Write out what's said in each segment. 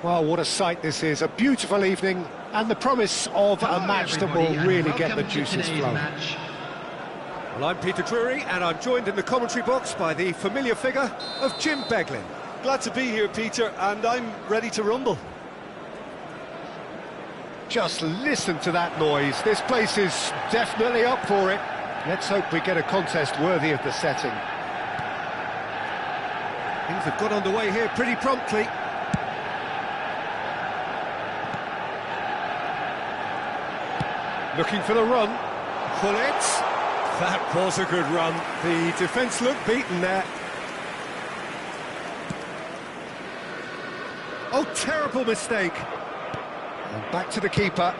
Well, what a sight this is. A beautiful evening and the promise of a match that will really get the juices flowing. Well, I'm Peter Drury and I'm joined in the commentary box by the familiar figure of Jim Beglin. Glad to be here, Peter, and I'm ready to rumble. Just listen to that noise. This place is definitely up for it. Let's hope we get a contest worthy of the setting. Things have got underway here pretty promptly. Looking for the run. Gullit. That was a good run. The defence looked beaten there. Oh, terrible mistake. And back to the keeper.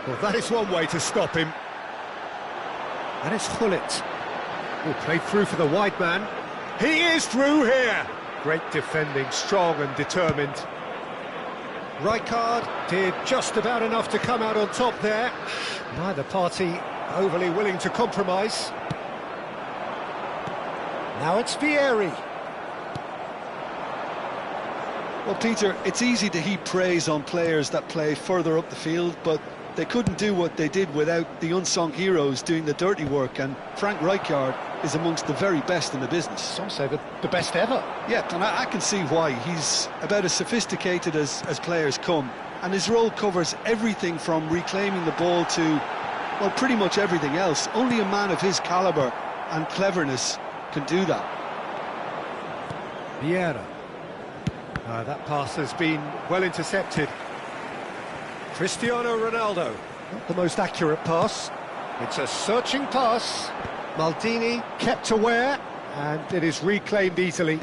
Well, that is one way to stop him. That is Gullit. Oh, played through for the wide man. He is through here. Great defending, strong and determined. Rijkaard did just about enough to come out on top there. Neither party overly willing to compromise. Now it's Vieri. Well, Peter, it's easy to heap praise on players that play further up the field, but they couldn't do what they did without the unsung heroes doing the dirty work, and Frank Rijkaard is amongst the very best in the business. Some say the best ever. Yeah, and I can see why. He's about as sophisticated as players come, and his role covers everything from reclaiming the ball to, well, pretty much everything else. Only a man of his calibre and cleverness can do that. Vieira. That pass has been well intercepted. Cristiano Ronaldo. Not the most accurate pass. It's a searching pass. Maldini kept aware, and it is reclaimed easily.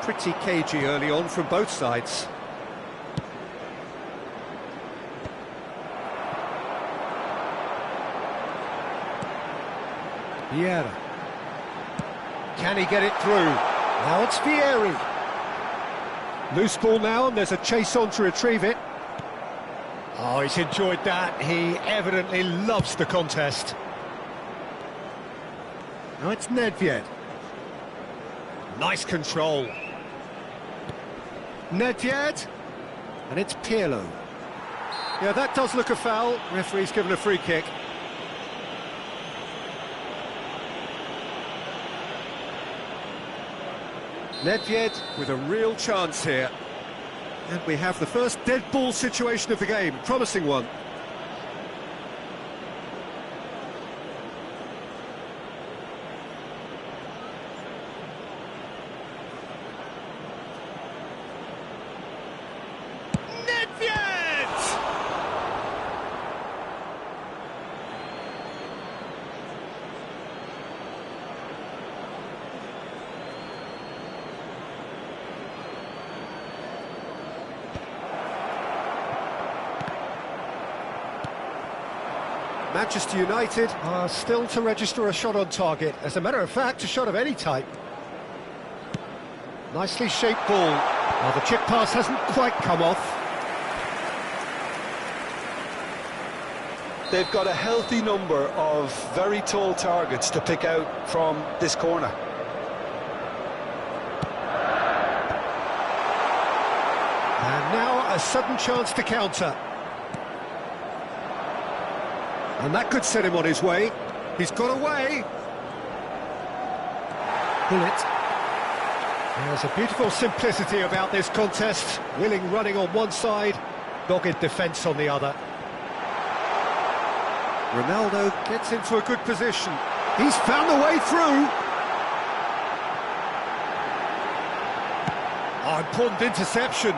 Pretty cagey early on from both sides. Vieira. Can he get it through? Now it's Vieri. Loose ball now, and there's a chase on to retrieve it. Oh, he's enjoyed that. He evidently loves the contest. Now it's Nedved. Nice control. Nedved. And it's Pirlo. Yeah, that does look a foul. Referee's given a free kick. Nedved with a real chance here. And we have the first dead ball situation of the game. Promising one. Manchester United are still to register a shot on target. As a matter of fact, a shot of any type. Nicely shaped ball. Well, the chip pass hasn't quite come off. They've got a healthy number of very tall targets to pick out from this corner. And now a sudden chance to counter. And that could set him on his way. He's got away. Gullit. There's a beautiful simplicity about this contest. Willing running on one side, dogged defence on the other. Ronaldo gets into a good position. He's found the way through. Oh, important interception.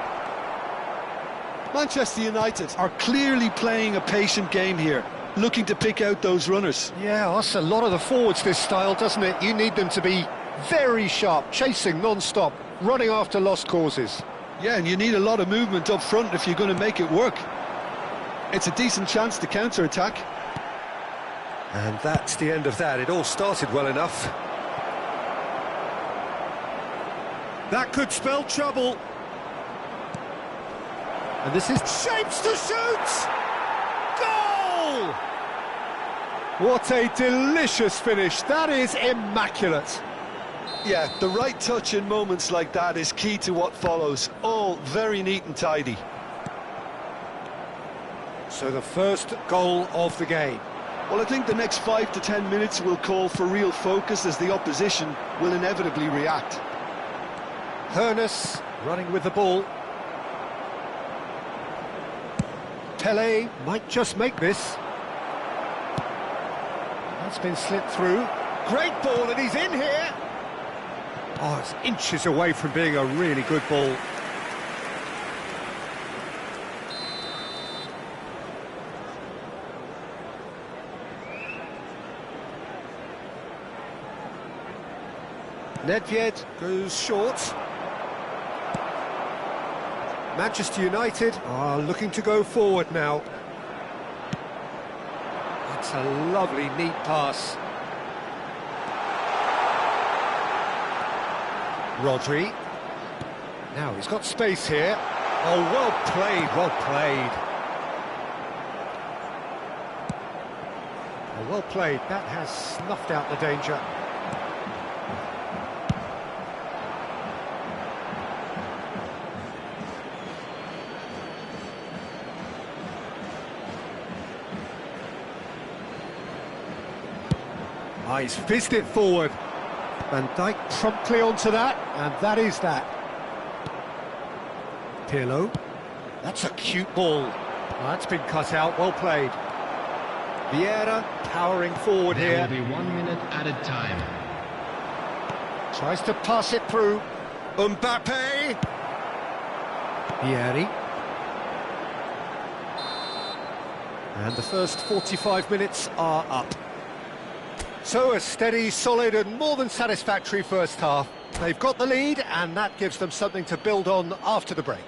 Manchester United are clearly playing a patient game here, looking to pick out those runners. Yeah, that's a lot of the forwards, this style, doesn't it? You need them to be very sharp, chasing non-stop, running after lost causes. Yeah, and you need a lot of movement up front if you're going to make it work. It's a decent chance to counter-attack. And that's the end of that. It all started well enough. That could spell trouble. And this is shapes to shoot! Goal! What a delicious finish. That is immaculate. Yeah, the right touch in moments like that is key to what follows. All very neat and tidy. So the first goal of the game. Well, I think the next 5 to 10 minutes will call for real focus as the opposition will inevitably react. Hoeneß running with the ball. Pele might just make this. That's been slipped through. Great ball, and he's in here. Oh, it's inches away from being a really good ball. Nedved goes short. Manchester United are looking to go forward now. That's a lovely, neat pass. Rodri. Now he's got space here. Oh, well played, well played. Oh, well played. That has snuffed out the danger. Ah, he's fizzed it forward. Van Dijk promptly onto that, and that is that. Pirlo. That's a cute ball. Oh, that's been cut out, well played. Vieira powering forward here. There will be 1 minute added time. Tries to pass it through. Mbappe. Vieri. And the first 45 minutes are up. So a steady, solid and more than satisfactory first half. They've got the lead and that gives them something to build on after the break.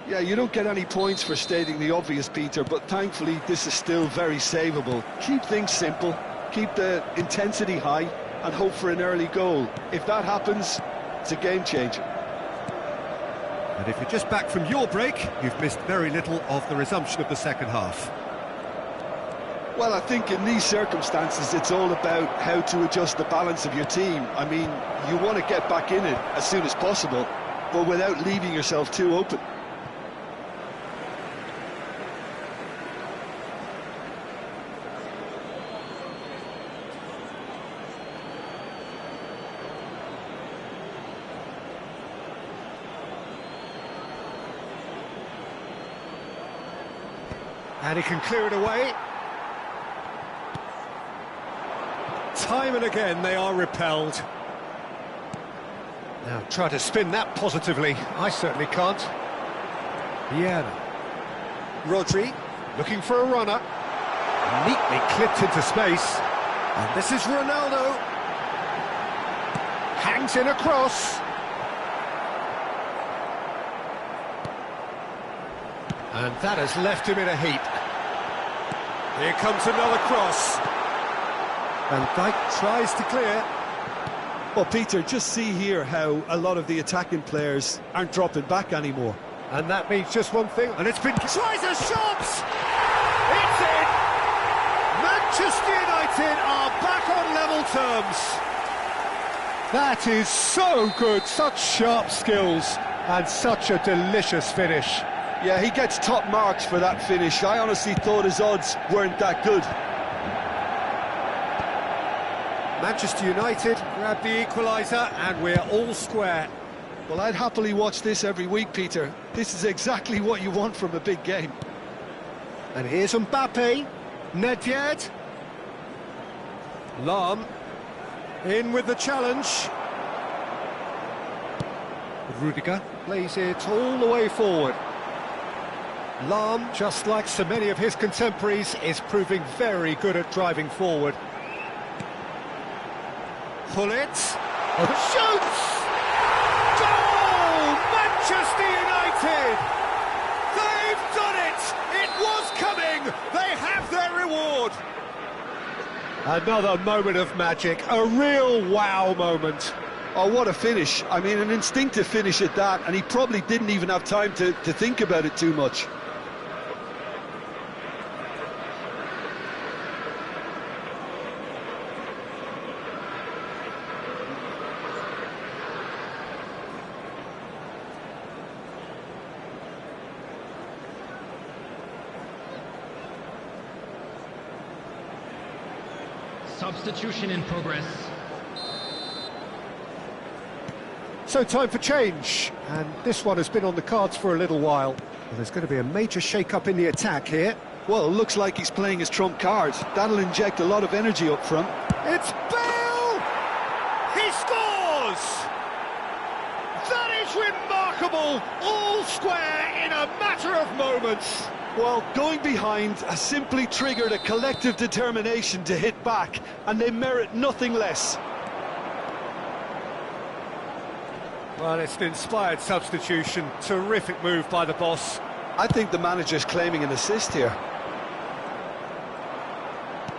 Yeah, you don't get any points for stating the obvious, Peter, but thankfully this is still very savable. Keep things simple, keep the intensity high and hope for an early goal. If that happens, it's a game changer. And if you're just back from your break, you've missed very little of the resumption of the second half. Well, I think in these circumstances, it's all about how to adjust the balance of your team. I mean, you want to get back in it as soon as possible, but without leaving yourself too open. And he can clear it away. Time and again they are repelled. Now try to spin that positively. I certainly can't. Vieira. Rodri looking for a runner. Neatly clipped into space. And this is Ronaldo. Hangs in a cross. And that has left him in a heap. Here comes another cross. Van Dijk tries to clear. Well, Peter, just see here how a lot of the attacking players aren't dropping back anymore. And that means just one thing, and it's been... Tries a shot! It's in! Manchester United are back on level terms. That is so good, such sharp skills, and such a delicious finish. Yeah, he gets top marks for that finish. I honestly thought his odds weren't that good. Manchester United grab the equaliser and we're all square. Well, I'd happily watch this every week, Peter. This is exactly what you want from a big game. And here's Mbappe, Nedved, Lahm, in with the challenge. Rudiger plays it all the way forward. Lahm, just like so many of his contemporaries, is proving very good at driving forward. Pullet, shoots! Goal! Manchester United! They've done it! It was coming! They have their reward! Another moment of magic, a real wow moment. Oh, what a finish. I mean, an instinctive finish at that, and he probably didn't even have time to think about it too much. Substitution in progress. So time for change, and this one has been on the cards for a little while. Well, there's going to be a major shake-up in the attack here. Well, it looks like he's playing his trump card. That'll inject a lot of energy up front. It's Bale! He scores! That is remarkable! All square in a matter of moments. Well, going behind has simply triggered a collective determination to hit back, and they merit nothing less. Well, it's an inspired substitution. Terrific move by the boss. I think the manager's claiming an assist here.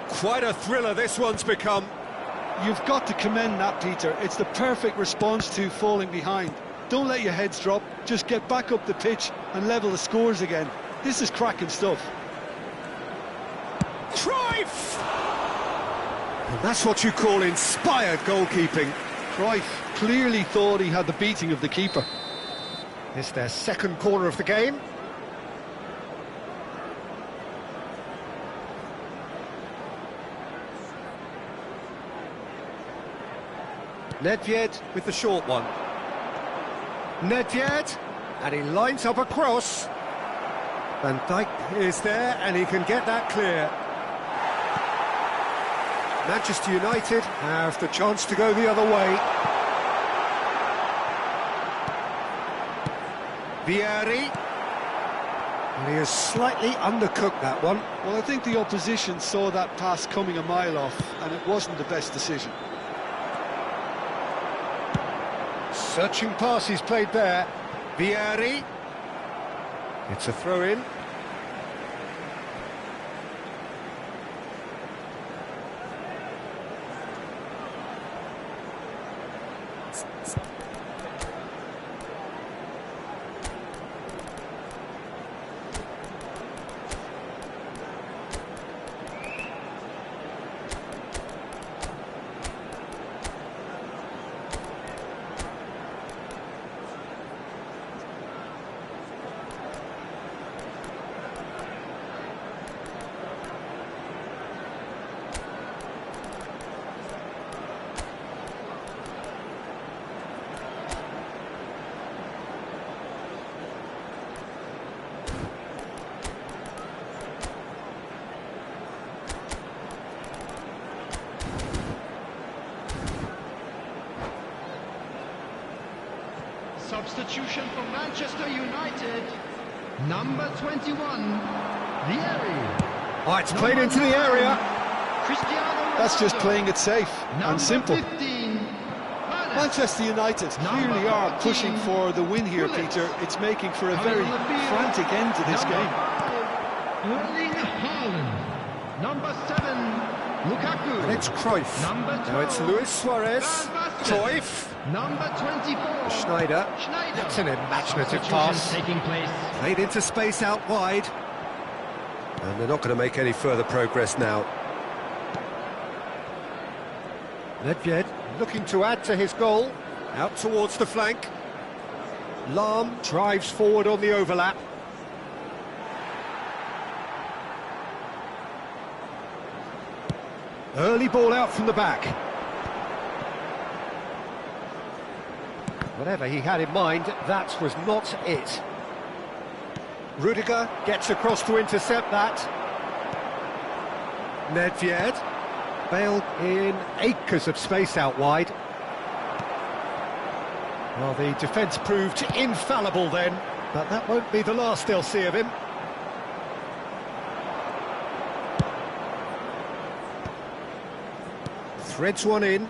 Quite a thriller this one's become. You've got to commend that, Peter. It's the perfect response to falling behind. Don't let your heads drop, just get back up the pitch and level the scores again. This is cracking stuff. Cruyff! And that's what you call inspired goalkeeping. Cruyff clearly thought he had the beating of the keeper. It's their second corner of the game. Nedved with the short one. Nedved, and he lines up a cross. Van Dijk is there, and he can get that clear. Manchester United have the chance to go the other way. Vieri. And he has slightly undercooked that one. Well, I think the opposition saw that pass coming a mile off, and it wasn't the best decision. Searching pass he's played there. Vieri. It's a throw-in. Substitution for Manchester United. Number 21, Vieri. Oh, it's played into the area. Cristiano Ronaldo. That's just playing it safe Number and simple. 15, Manchester United clearly are pushing for the win here, Peter. It's making for a very frantic end to this game. Erling Haaland. Number 7, Lukaku. And it's Cruyff. Number 12, Now it's Luis Suarez. Vasquez. Cruyff. Number 24, Schneider. Schneider. That's an imaginative Substitutions pass. taking place. Played into space out wide. And they're not going to make any further progress now. Nedved looking to add to his goal. Out towards the flank. Lahm drives forward on the overlap. Early ball out from the back. Whatever he had in mind, that was not it. Rudiger gets across to intercept that. Nedved. Bale in acres of space out wide. Well, the defence proved infallible then, but that won't be the last they'll see of him. Threads one in.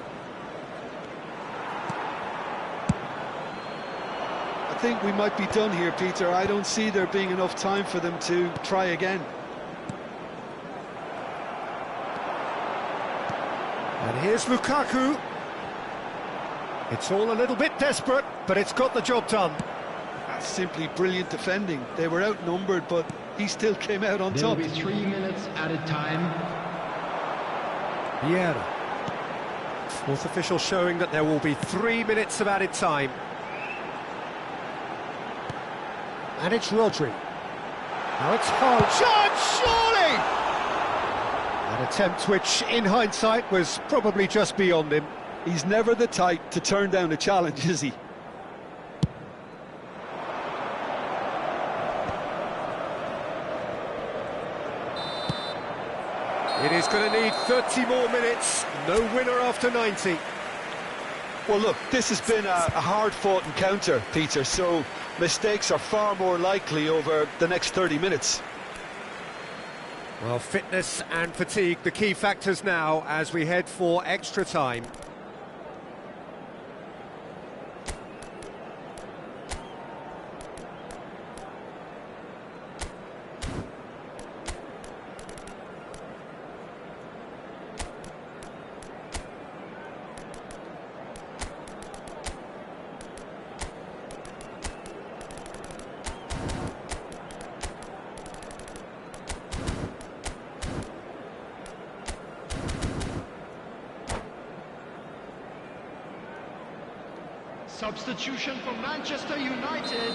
I think we might be done here, Peter. I don't see there being enough time for them to try again. And here's Lukaku. It's all a little bit desperate, but it's got the job done. That's simply brilliant defending. They were outnumbered, but he still came out on There will top. be 3 minutes added time. Vieira. Fourth official showing that there will be 3 minutes of added time. And it's Rodri. Now it's Haaland. Shot, surely! An attempt which, in hindsight, was probably just beyond him. He's never the type to turn down a challenge, is he? It is going to need 30 more minutes. No winner after 90. Well, look, this has been a hard-fought encounter, Peter, so mistakes are far more likely over the next 30 minutes. Well, fitness and fatigue, the key factors now as we head for extra time. Substitution for Manchester United,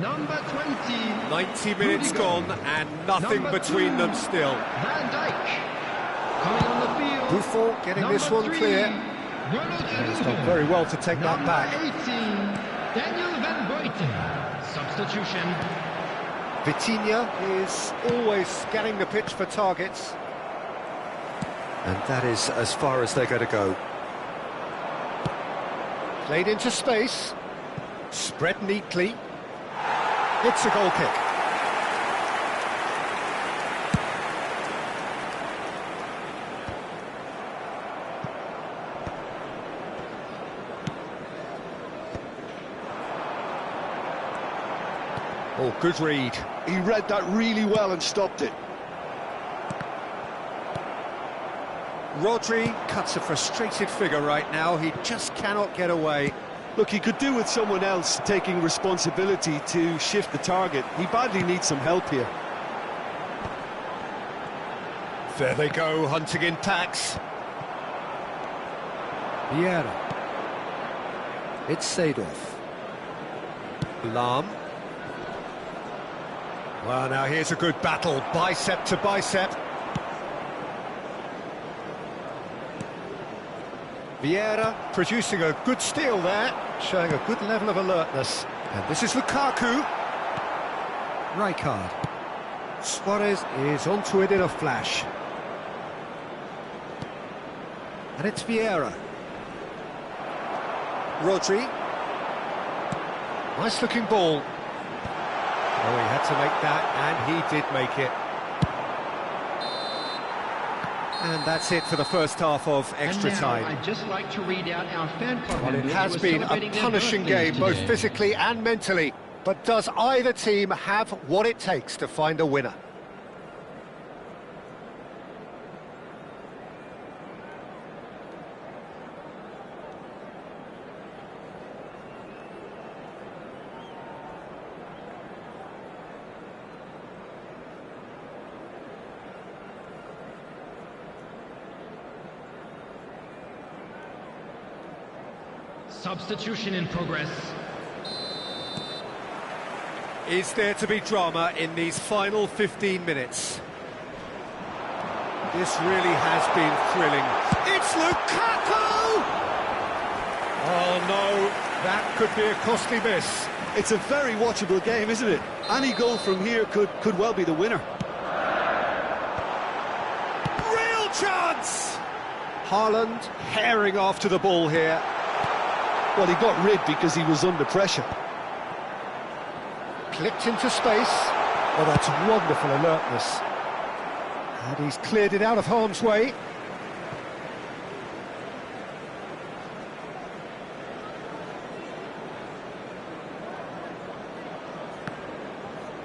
number 20. 90 minutes Rudiger. gone and nothing Number between 2, them still. Van Dijk. Coming on the field. Buffon getting number this one 3, clear. Ronald He's done Araujo. very well to take that Number back. 18, Daniel Van Buiten. Substitution. Vitinha is always scanning the pitch for targets. And that is as far as they're going to go. Played into space. Spread neatly. It's a goal kick. Oh, good read. He read that really well and stopped it. Rodri cuts a frustrated figure right now. He just cannot get away. Look, he could do with someone else taking responsibility to shift the target. He badly needs some help here. There they go, hunting in packs. Vieira. It's Seedorf. Lahm. Well, now here's a good battle, bicep to bicep. Vieira producing a good steal there, showing a good level of alertness. And this is Lukaku. Rijkaard. Suarez is onto it in a flash. And it's Vieira. Rodri. Nice looking ball. Oh, he had to make that, and he did make it. And that's it for the first half of extra And now time. I'd just like to read out our fan club Well, it members has who are been a celebrating their punishing birthdays game, both today. physically and mentally. But does either team have what it takes to find a winner? Substitution in progress. Is there to be drama in these final 15 minutes? This really has been thrilling. It's Lukaku! Oh no, that could be a costly miss. It's a very watchable game, isn't it? Any goal from here could well be the winner. Real chance! Haaland herring after the ball here. Well, he got rid because he was under pressure. Clipped into space. Oh, that's wonderful alertness. And he's cleared it out of harm's way.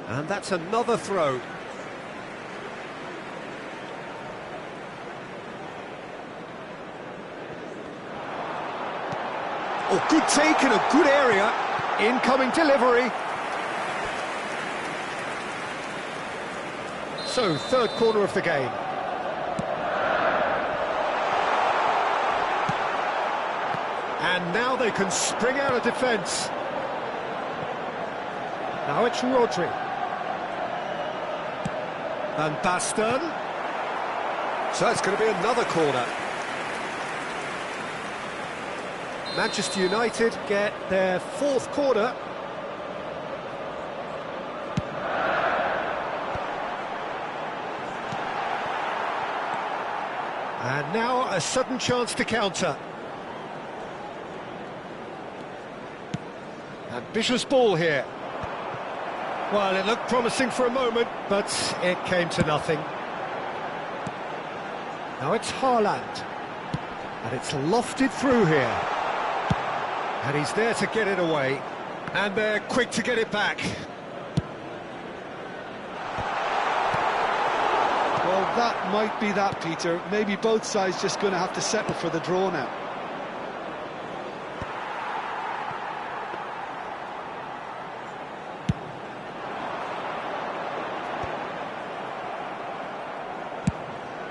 And that's another throw. Oh, good take in a good area. Incoming delivery. So, third corner of the game. And now they can spring out of defence. Now it's Rodri. Van Basten. So it's going to be another corner. Manchester United get their fourth corner. And now a sudden chance to counter. Ambitious ball here. Well, it looked promising for a moment, but it came to nothing. Now it's Haaland. And it's lofted through here. And he's there to get it away. And they're quick to get it back. Well, that might be that, Peter. Maybe both sides just going to have to settle for the draw now.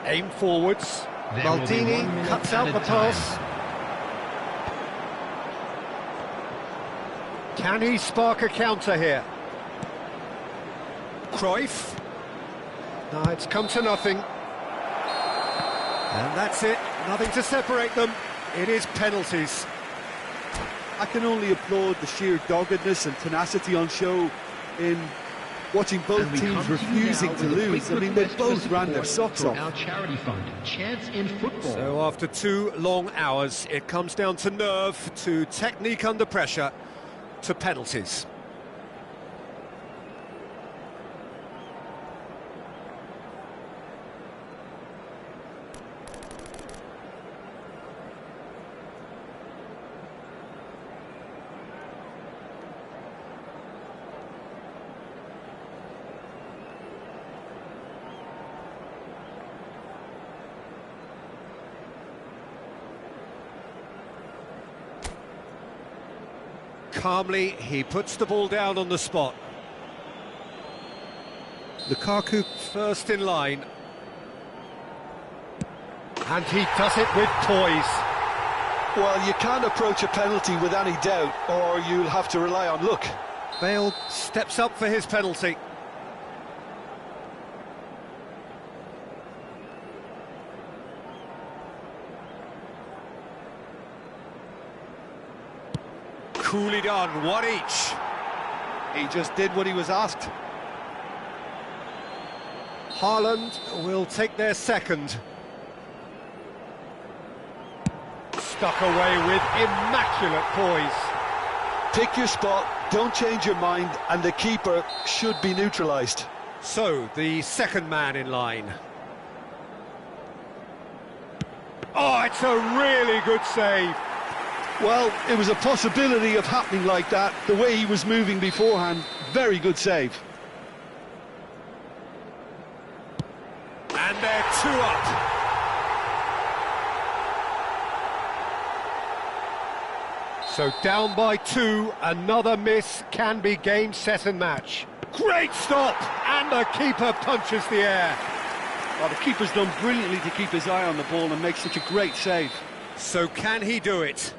Aim forwards. There will be Maldini 1 minute cuts out added the pass. Can he spark a counter here? Cruyff. No, it's come to nothing. And that's it. Nothing to separate them. It is penalties. I can only applaud the sheer doggedness and tenacity on show in watching both And we teams come to you refusing now to with a lose. I quick mean, they request for both ran their support socks for off. our charity fund, Chance in Football. So after 2 long hours, it comes down to nerve, to technique under pressure, to penalties. Calmly, he puts the ball down on the spot. Lukaku first in line. And he does it with poise. Well, you can't approach a penalty with any doubt, or you'll have to rely on luck. Bale steps up for his penalty. Coolly done, 1 each. He just did what he was asked. Haaland will take their second. Stuck away with immaculate poise. Pick your spot, don't change your mind, and the keeper should be neutralised. So, the second man in line. Oh, it's a really good save. Well, it was a possibility of happening like that. The way he was moving beforehand, very good save. And they're 2 up. So down by 2, another miss can be game, set and match. Great stop! And the keeper punches the air. Well, the keeper's done brilliantly to keep his eye on the ball and make such a great save. So can he do it?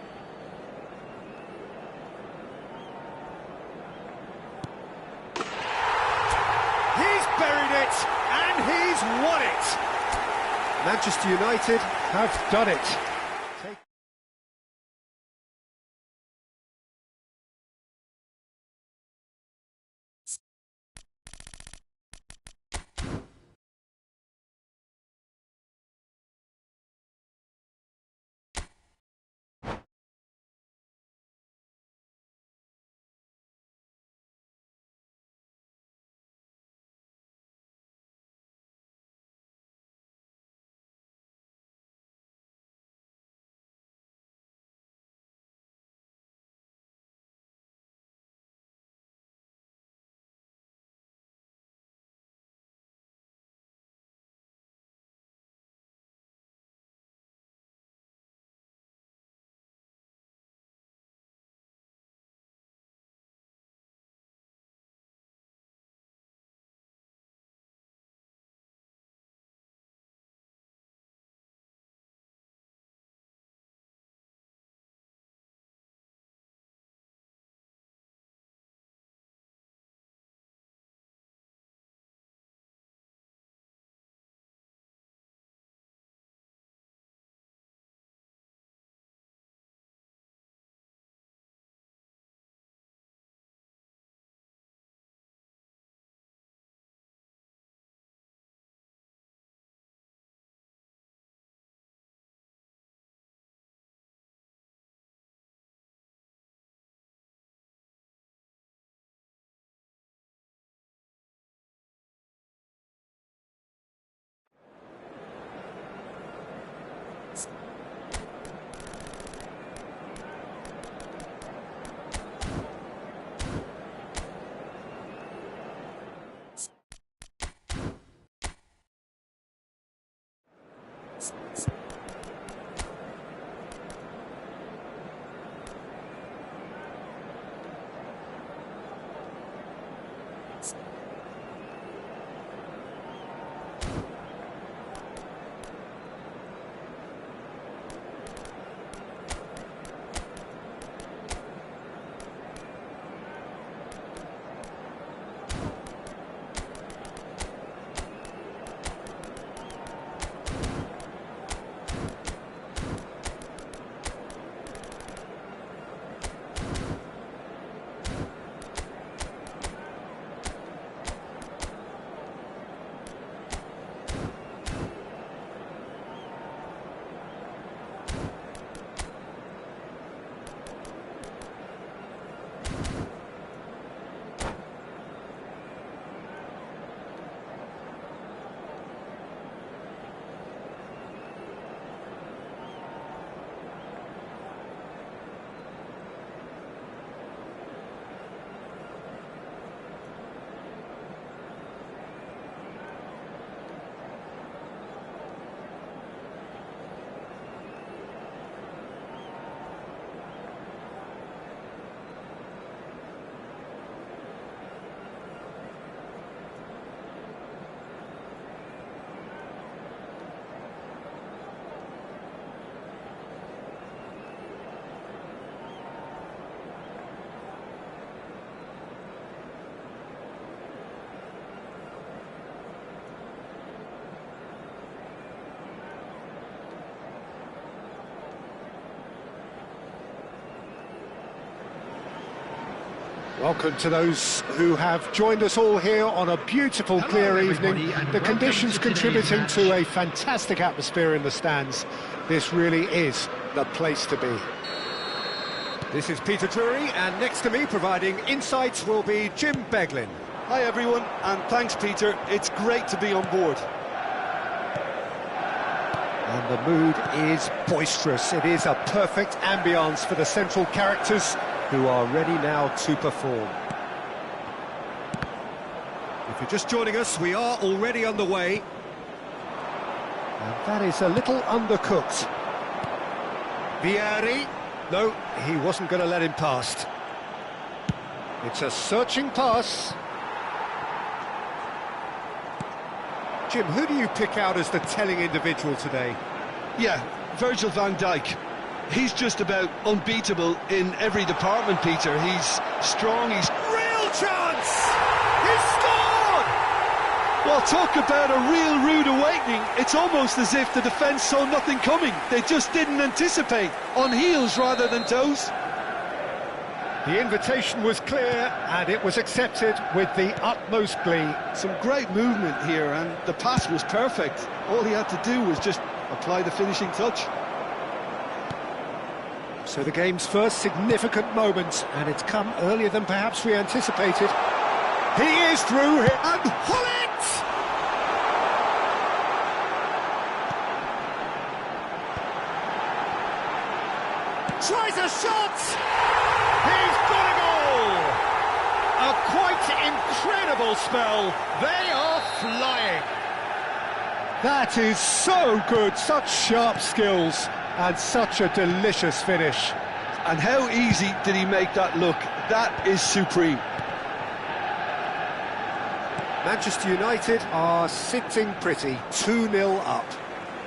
He's buried it, and he's won it! Manchester United have done it. Welcome to those who have joined us all here on a beautiful, clear evening. The conditions contributing to a fantastic atmosphere in the stands. This really is the place to be. This is Peter Drury, and next to me providing insights will be Jim Beglin. Hi everyone, and thanks Peter, it's great to be on board. And the mood is boisterous. It is a perfect ambience for the central characters who are ready now to perform. If you're just joining us, we are already underway. And that is a little undercooked. Vieri. No, he wasn't going to let him past. It's a searching pass. Jim, who do you pick out as the telling individual today? Yeah, Virgil van Dijk. He's just about unbeatable in every department, Peter. He's strong, he's... Real chance! He's scored! Well, talk about a real rude awakening. It's almost as if the defence saw nothing coming. They just didn't anticipate. On heels rather than toes. The invitation was clear, and it was accepted with the utmost glee. Some great movement here, and the pass was perfect. All he had to do was just apply the finishing touch. So the game's first significant moment, and it's come earlier than perhaps we anticipated. He is through here, and Hullet! Tries a shot! He's got a goal! A quite incredible spell. They are flying. That is so good, such sharp skills. And such a delicious finish. And how easy did he make that look? That is supreme. Manchester United are sitting pretty, 2-0 up.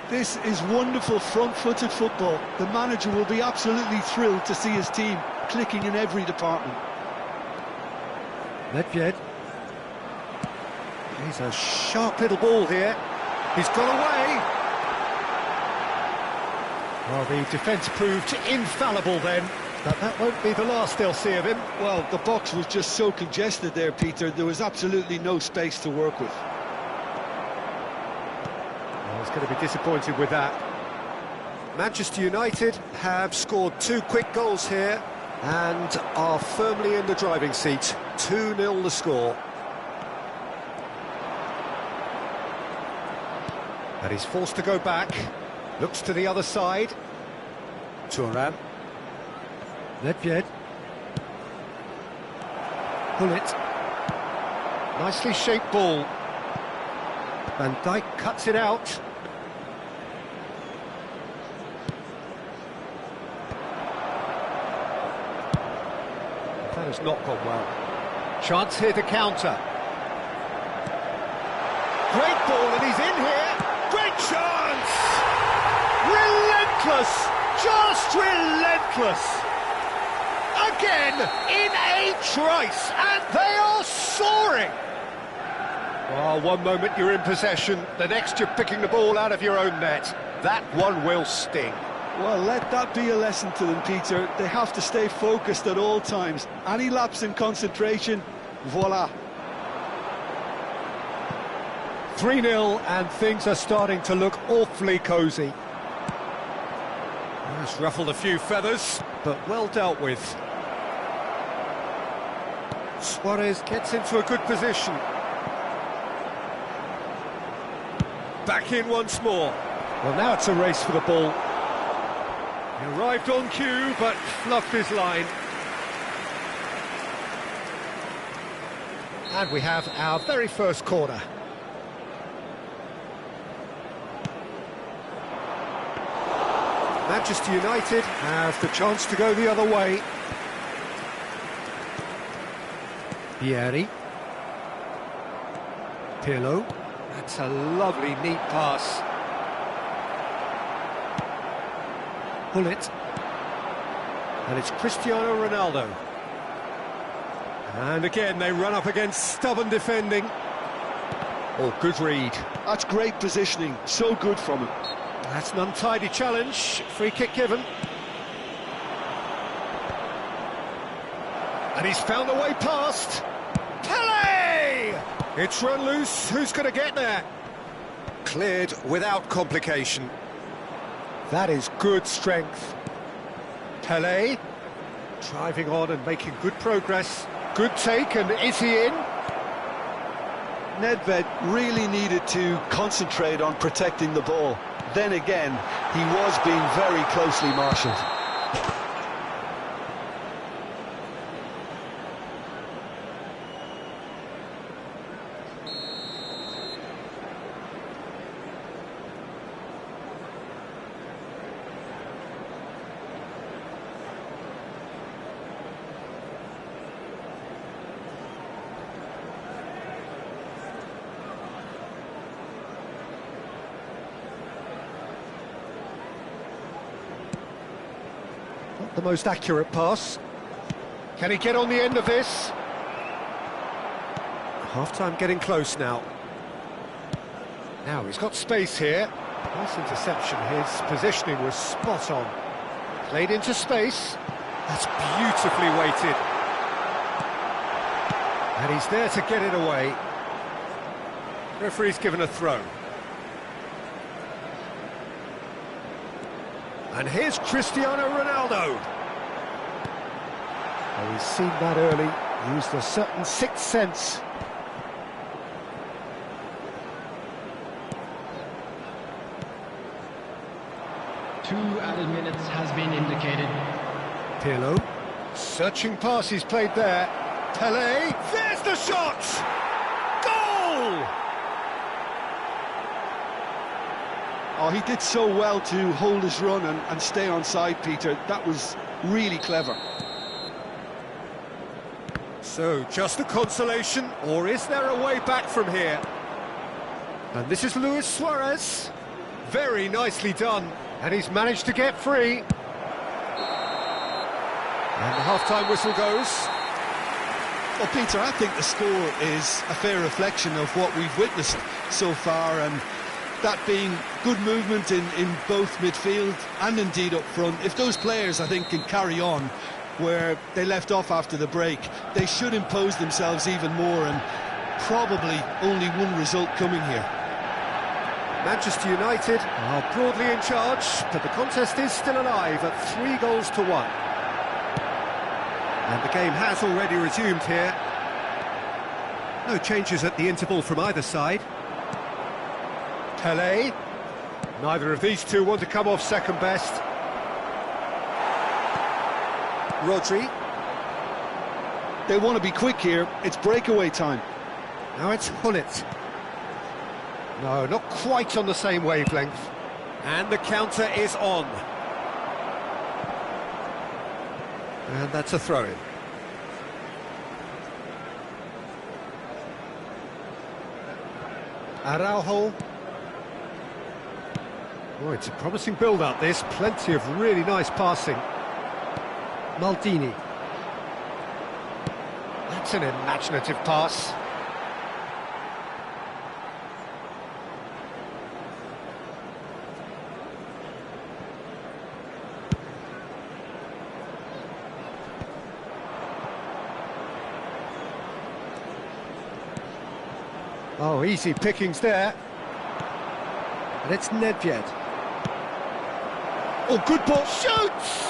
This is wonderful front-footed football. The manager will be absolutely thrilled to see his team clicking in every department. Nedved. He's a sharp little ball here. He's got away. Well, the defence proved infallible then, but that won't be the last they'll see of him. Well, the box was just so congested there, Peter. There was absolutely no space to work with. Well, he's going to be disappointed with that. Manchester United have scored 2 quick goals here and are firmly in the driving seat. 2-0 the score. And he's forced to go back. Looks to the other side. Thuram. Nedved. Hullet. Nicely shaped ball. Van Dijk cuts it out. That has not gone well. Chance here to counter. Great ball, and he's in here. Great chance! Relentless! Just relentless! Again, in a trice, and they are soaring! Well, one moment you're in possession, the next you're picking the ball out of your own net. That one will sting. Well, let that be a lesson to them, Peter. They have to stay focused at all times. Any lapse in concentration, voila. 3-0, and things are starting to look awfully cosy. It's ruffled a few feathers, but well dealt with. Suarez gets into a good position. Back in once more. Well, now it's a race for the ball. He arrived on cue, but fluffed his line. And we have our very first corner. Manchester United have the chance to go the other way. Vieri. Pirlo. That's a lovely, neat pass. Bullet. And it's Cristiano Ronaldo. And again, they run up against stubborn defending. Oh, good read. That's great positioning, so good from him. That's an untidy challenge. Free kick given. And he's found a way past. Pele! It's run loose. Who's going to get there? Cleared without complication. That is good strength. Pele driving on and making good progress. Good take, and is he in? Nedved really needed to concentrate on protecting the ball. Then again, he was being very closely marshalled. Not the most accurate pass. Can he get on the end of this? Half-time getting close now. Now he's got space here. Nice interception. His positioning was spot on. Played into space. That's beautifully weighted. And he's there to get it away. Referee's given a throw. And here's Cristiano Ronaldo. Oh, he's seen that early, used a certain sixth sense. Two added minutes has been indicated. Pirlo, searching pass he's played there. Pele, there's the shot! Goal! Oh, he did so well to hold his run and stay on side, Peter. That was really clever. So, just a consolation, or is there a way back from here? And this is Luis Suarez. Very nicely done, and he's managed to get free. And the half-time whistle goes. Well, Peter, I think the score is a fair reflection of what we've witnessed so far, and that being good movement in both midfield and indeed up front. If those players, I think, can carry on where they left off after the break, they should impose themselves even more, and probably only one result coming here. Manchester United are broadly in charge, but the contest is still alive at 3-1. And the game has already resumed here. No changes at the interval from either side. Pele. Neither of these two want to come off second best. Rodri. They want to be quick here. It's breakaway time. Now it's Hullet. No, not quite on the same wavelength. And the counter is on. And that's a throw-in. Araujo. Oh, it's a promising build-up, this. Plenty of really nice passing. Maldini. That's an imaginative pass. Oh, easy pickings there. And it's Nedved. Oh, good ball. Shoots!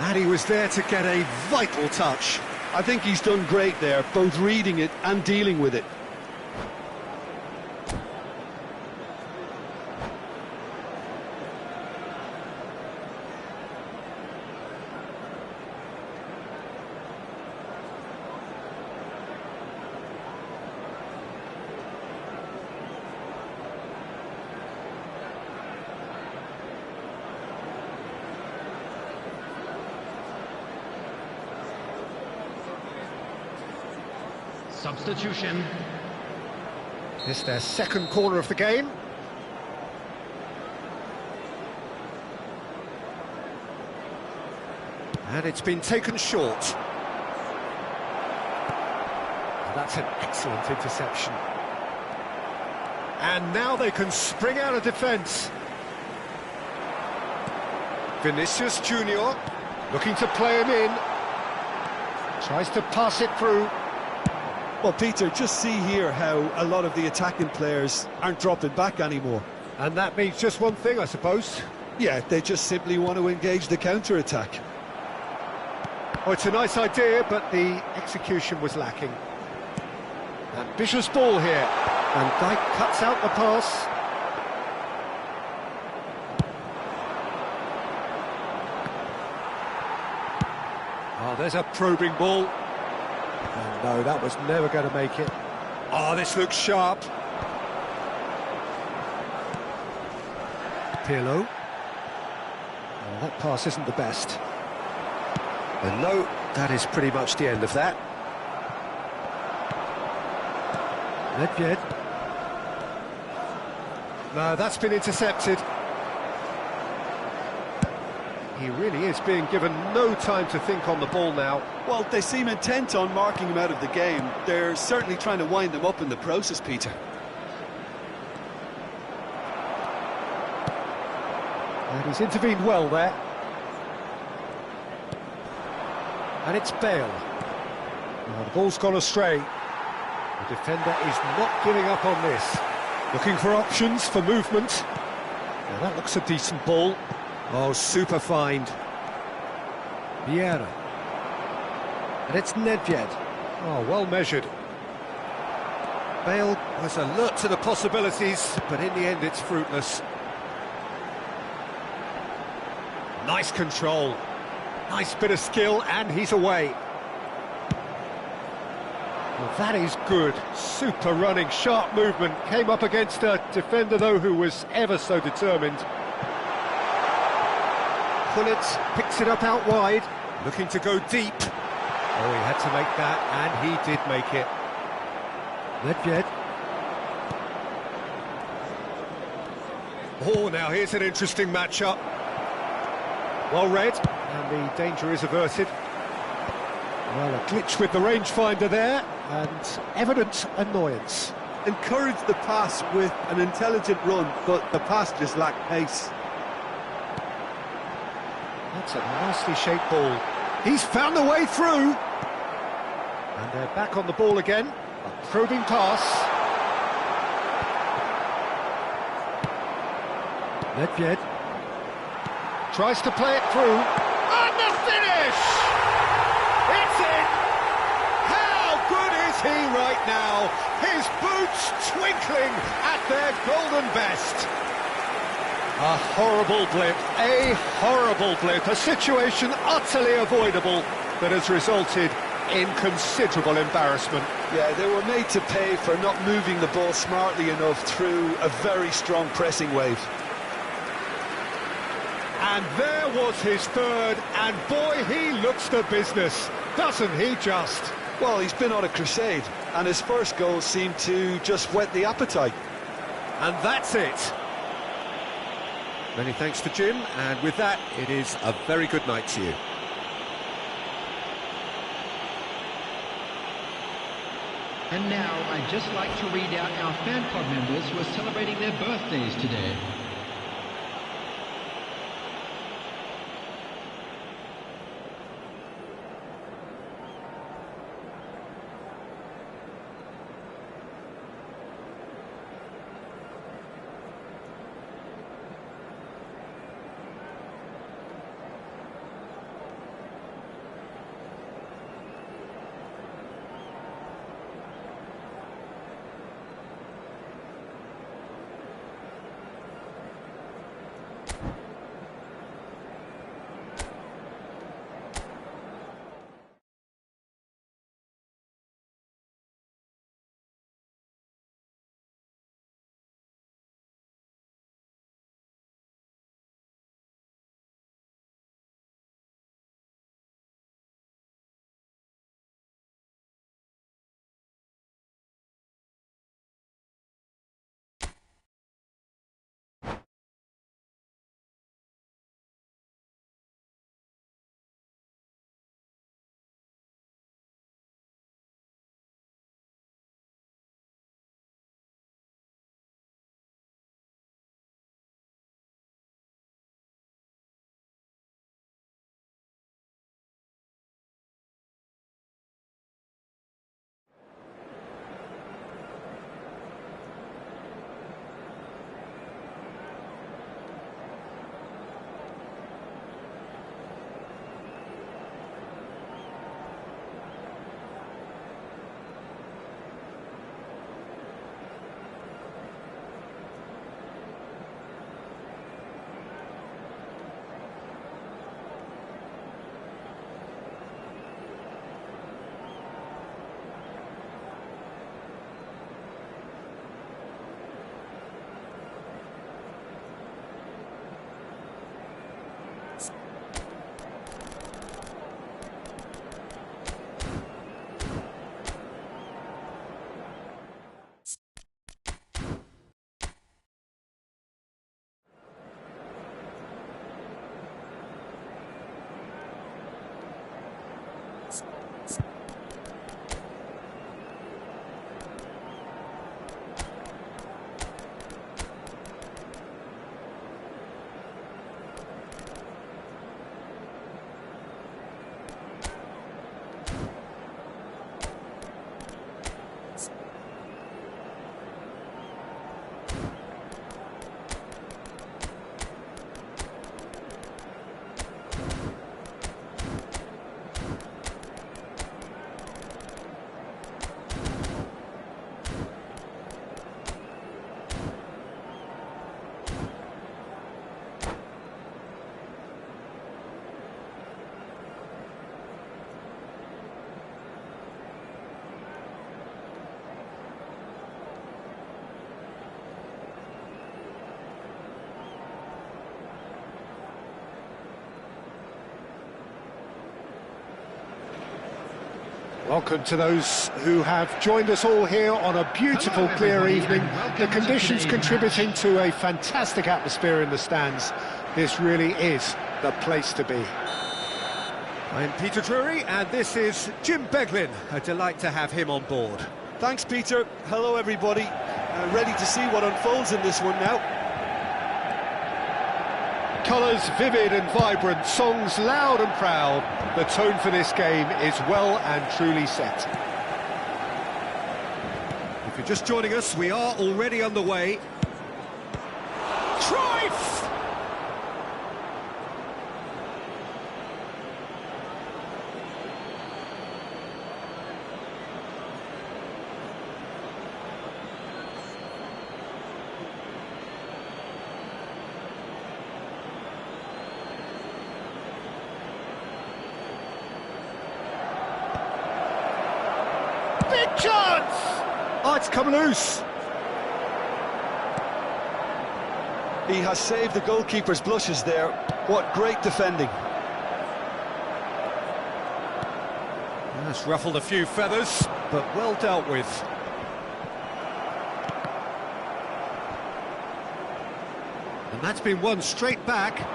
And he was there to get a vital touch. I think he's done great there, both reading it and dealing with it. Substitution. This is their second corner of the game. And it's been taken short. That's an excellent interception. And now they can spring out of defence. Vinicius Junior looking to play him in. Tries to pass it through. Well, Peter, just see here how a lot of the attacking players aren't dropping back anymore. And that means just one thing, I suppose. Yeah, they just simply want to engage the counter-attack. Oh, it's a nice idea, but the execution was lacking. Ambitious ball here. And Dijk cuts out the pass. Oh, there's a probing ball. Oh, no, that was never going to make it. Oh, this looks sharp. Pirlo. Oh, that pass isn't the best. And no, that is pretty much the end of that. Nedved. No, that's been intercepted. He really is being given no time to think on the ball now. Well, they seem intent on marking him out of the game. They're certainly trying to wind him up in the process, Peter. And he's intervened well there. And it's Bale. Oh, the ball's gone astray. The defender is not giving up on this. Looking for options for movement. Now that looks a decent ball. Oh, super find. Vieira. And it's Nedved. Oh, well measured. Bale was alert to the possibilities, but in the end it's fruitless. Nice control. Nice bit of skill, and he's away. Well, that is good. Super running, sharp movement. Came up against a defender, though, who was ever so determined. Pullet picks it up out wide, looking to go deep. Oh, he had to make that, and he did make it. Nedved. Oh, now here's an interesting matchup. Well read, and the danger is averted. Well, a glitch with the rangefinder there, and evident annoyance. Encouraged the pass with an intelligent run, but the pass just lacked pace. That's a nicely shaped ball. He's found the way through. And they're back on the ball again. A probing pass. Nedved tries to play it through. And the finish! It's in! How good is he right now? His boots twinkling at their golden best. A horrible blip, a situation utterly avoidable that has resulted in considerable embarrassment. Yeah, they were made to pay for not moving the ball smartly enough through a very strong pressing wave. And there was his third, and boy, he looks the business, doesn't he just? Well, he's been on a crusade, and his first goal seemed to just whet the appetite. And that's it. Many thanks to Jim, and with that, it is a very good night to you. And now, I'd just like to read out our fan club members who are celebrating their birthdays today. Welcome to those who have joined us all here on a beautiful, Hello, clear everybody, evening. and welcome The to conditions today's contributing match. to a fantastic atmosphere in the stands. This really is the place to be. I'm Peter Drury, and this is Jim Beglin. A delight to have him on board. Thanks, Peter. Hello, everybody. Ready to see what unfolds in this one now. Colours vivid and vibrant, songs loud and proud. The tone for this game is well and truly set. If you're just joining us, we are already underway. Cruyff! Big chance! Oh, it's come loose. He has saved the goalkeeper's blushes there. What great defending. That's ruffled a few feathers, but well dealt with. And that's been won straight back.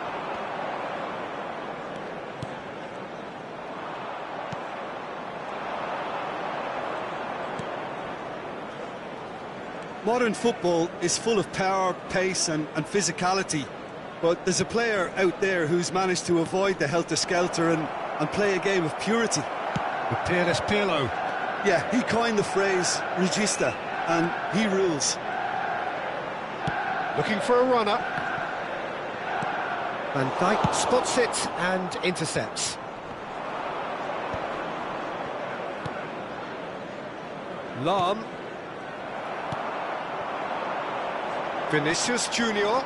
Modern football is full of power, pace and physicality, but there's a player out there who's managed to avoid the helter-skelter and play a game of purity. The peerless Pirlo. Yeah, he coined the phrase regista, and he rules. Looking for a runner. Van Dijk spots it and intercepts. Lahm. Vinicius Junior.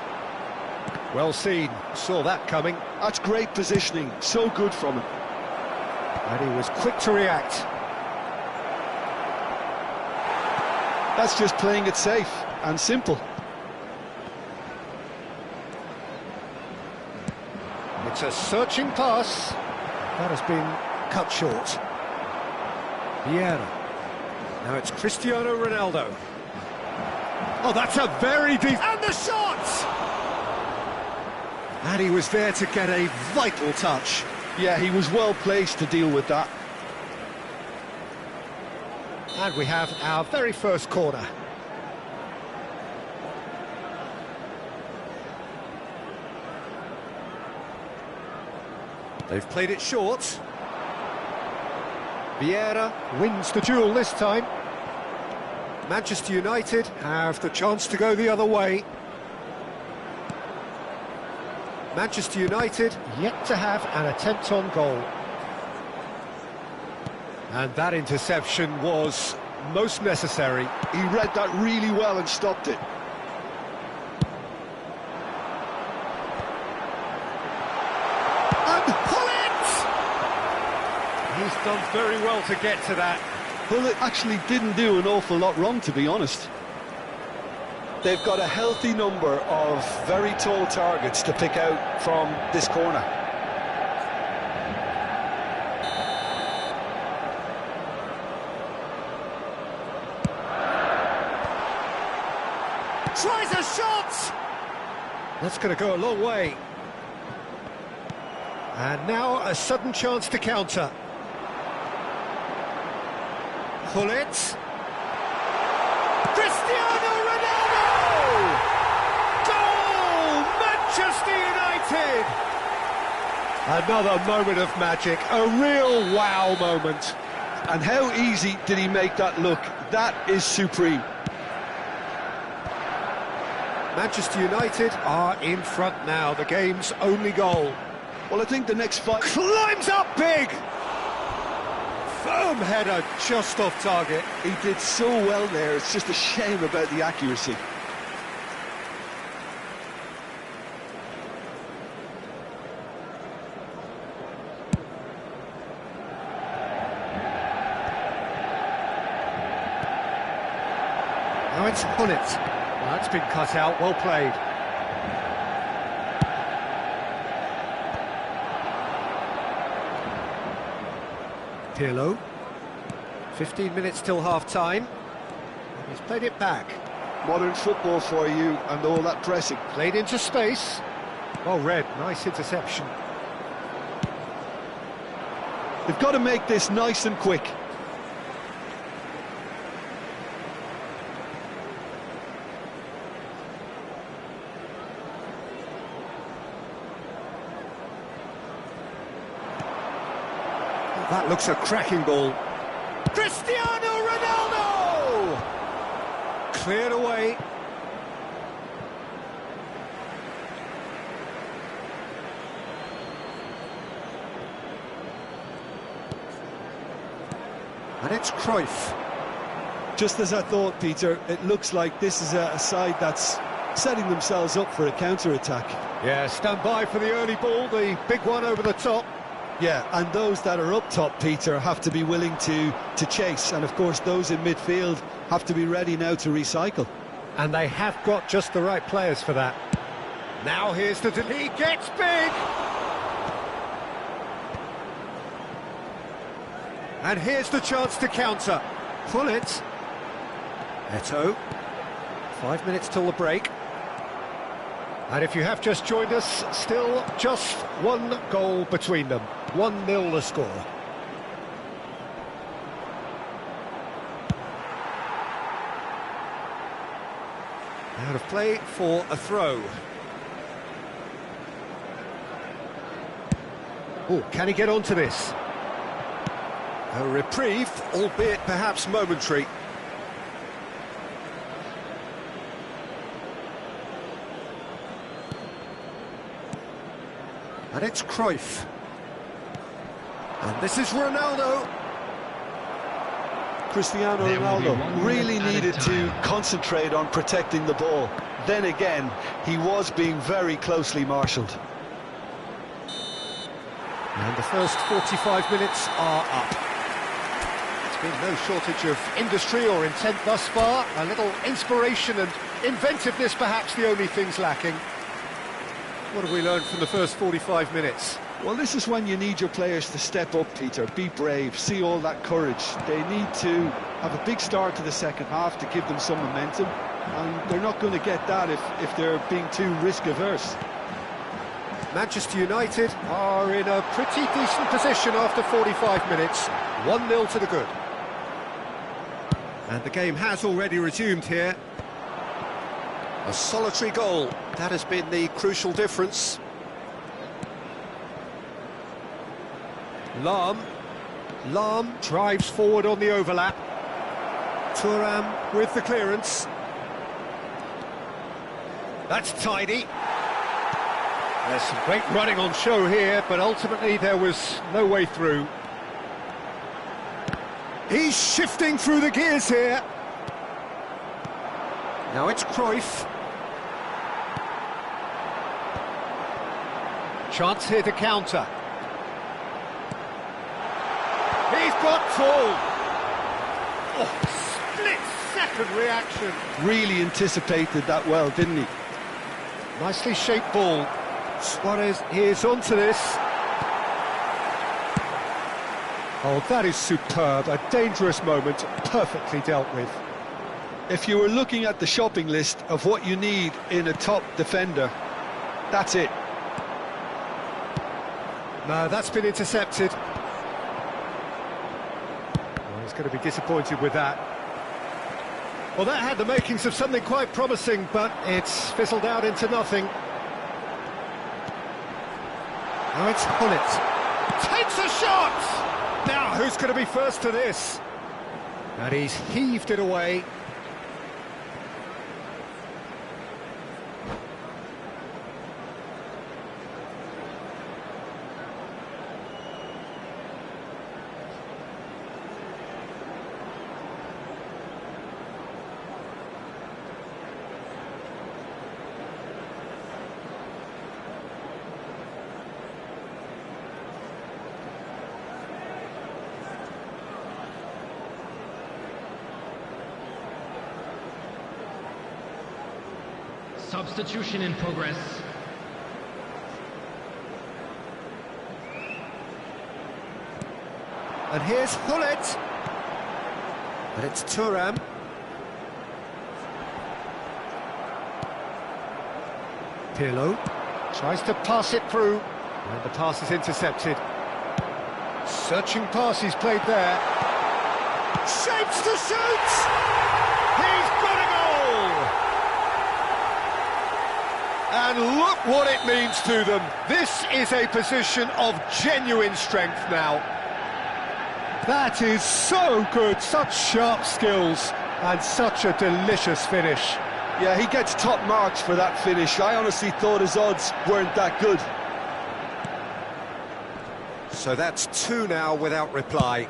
Well seen, saw that coming. That's great positioning, so good from him. And he was quick to react. That's just playing it safe and simple. It's a searching pass. That has been cut short. Vieira. Now it's Cristiano Ronaldo. Oh, that's a very deep... And the shot! And he was there to get a vital touch. Yeah, he was well placed to deal with that. And we have our very first corner. They've played it short. Vieira wins the duel this time. Manchester United have the chance to go the other way. Manchester United yet to have an attempt on goal. And that interception was most necessary. He read that really well and stopped it. And Pullet! He's done very well to get to that. Pullet actually didn't do an awful lot wrong, to be honest. They've got a healthy number of very tall targets to pick out from this corner. Tries a shot! That's going to go a long way. And now a sudden chance to counter. Pullet. Cristiano Ronaldo! Goal! Manchester United! Another moment of magic, a real wow moment. And how easy did he make that look? That is supreme. Manchester United are in front now, the game's only goal. Well, I think the next fight... Climbs up big! Firm header just off target. He did so well there, it's just a shame about the accuracy. Now it's Pullet. Well, that's been cut out, well played. Pirlo. 15 minutes till half-time. He's played it back. Modern football for you and all that pressing. Played into space. Well read, nice interception. They've got to make this nice and quick. That looks a cracking ball. Cristiano Ronaldo! Cleared away. And it's Cruyff. Just as I thought, Peter, it looks like this is a side that's setting themselves up for a counter-attack. Yeah, stand by for the early ball, the big one over the top. Yeah, and those that are up top, Peter, have to be willing to chase. And, of course, those in midfield have to be ready now to recycle. And they have got just the right players for that. Now here's the... He gets big! And here's the chance to counter. Pull it. Eto'o. 5 minutes till the break. And if you have just joined us, still just one goal between them. 1-0 the score. Out of play for a throw. Oh, can he get onto this? A reprieve, albeit perhaps momentary. And it's Cruyff. And this is Ronaldo. Cristiano Ronaldo really needed to concentrate on protecting the ball. Then again, he was being very closely marshalled. And the first 45 minutes are up. There's been no shortage of industry or intent thus far. A little inspiration and inventiveness, perhaps the only things lacking. What have we learned from the first 45 minutes? Well, this is when you need your players to step up, Peter. Be brave, see all that courage. They need to have a big start to the second half to give them some momentum. And they're not going to get that if they're being too risk-averse. Manchester United are in a pretty decent position after 45 minutes. 1-0 to the good. And the game has already resumed here. A solitary goal, that has been the crucial difference. Lahm drives forward on the overlap. Thuram with the clearance. That's tidy. There's some great running on show here, but ultimately there was no way through. He's shifting through the gears here. Now it's Cruyff. Chance here to counter. He's got full. Oh, split-second reaction. Really anticipated that well, didn't he? Nicely shaped ball. Suarez is onto this. Oh, that is superb. A dangerous moment, perfectly dealt with. If you were looking at the shopping list of what you need in a top defender, that's it. No, that's been intercepted. Well, he's going to be disappointed with that. Well, that had the makings of something quite promising, but it's fizzled out into nothing. Now it's Gullit. Takes a shot! Now, who's going to be first to this? And he's heaved it away. Substitution in progress. And here's Gullit. But it's Thuram. Pirlo tries to pass it through, and the pass is intercepted. Searching pass he's played there. Shapes to shoot! He's got a goal! And look what it means to them. This is a position of genuine strength now. That is so good, such sharp skills, and such a delicious finish. Yeah, he gets top marks for that finish. I honestly thought his odds weren't that good. So that's two now without reply.